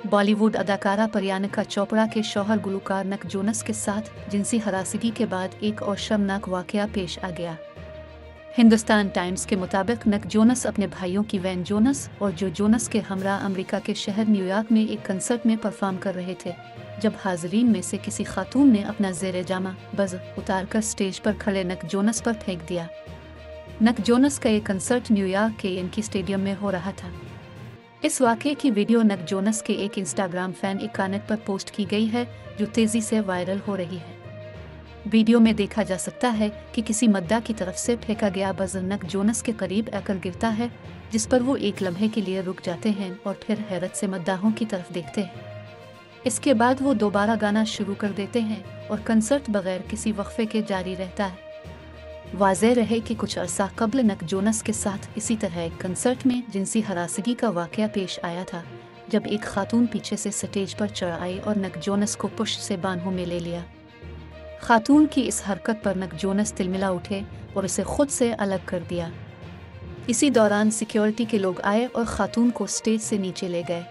बॉलीवुड अदाकारा प्रियंका चोपड़ा के शौहर गुलकार निक जोनस के साथ जिनसी हरासगी के बाद एक और शर्मनाक वाकया पेश आ गया। हिंदुस्तान टाइम्स के मुताबिक निक जोनस अपने भाइयों की वैन जोनस और जो जोनस के हमरा अमेरिका के शहर न्यूयॉर्क में एक कंसर्ट में परफॉर्म कर रहे थे, जब हाजरीन में से किसी खातून ने अपना ज़ेरे जामा बज़ उतारकर स्टेज पर खड़े निक जोनस पर फेंक दिया। निक जोनस का ये कंसर्ट न्यूयॉर्क के यानकी स्टेडियम में हो रहा था। इस वाक़े की वीडियो निक जोनस के एक इंस्टाग्राम फैन अकाउंट पर पोस्ट की गई है, जो तेज़ी से वायरल हो रही है। वीडियो में देखा जा सकता है कि किसी मद्दा की तरफ से फेंका गया बज़ निक जोनस के करीब आकर गिरता है, जिस पर वो एक लम्हे के लिए रुक जाते हैं और फिर हैरत से मद्दाहों की तरफ देखते हैं। इसके बाद वो दोबारा गाना शुरू कर देते हैं और कंसर्ट बगैर किसी वक्फे के जारी रहता है। वाज़ेह रहे कि कुछ अरसा कबल निक जोनस के साथ इसी तरह एक कंसर्ट में जिनसी हरासगी का वाक़या पेश आया था, जब एक खातून पीछे से स्टेज पर चढ़ आई और निक जोनस को पुश से बाहों में ले लिया। खातून की इस हरकत पर निक जोनस तिलमिला उठे और उसे खुद से अलग कर दिया। इसी दौरान सिक्योरिटी के लोग आए और खातून को स्टेज से नीचे ले गए।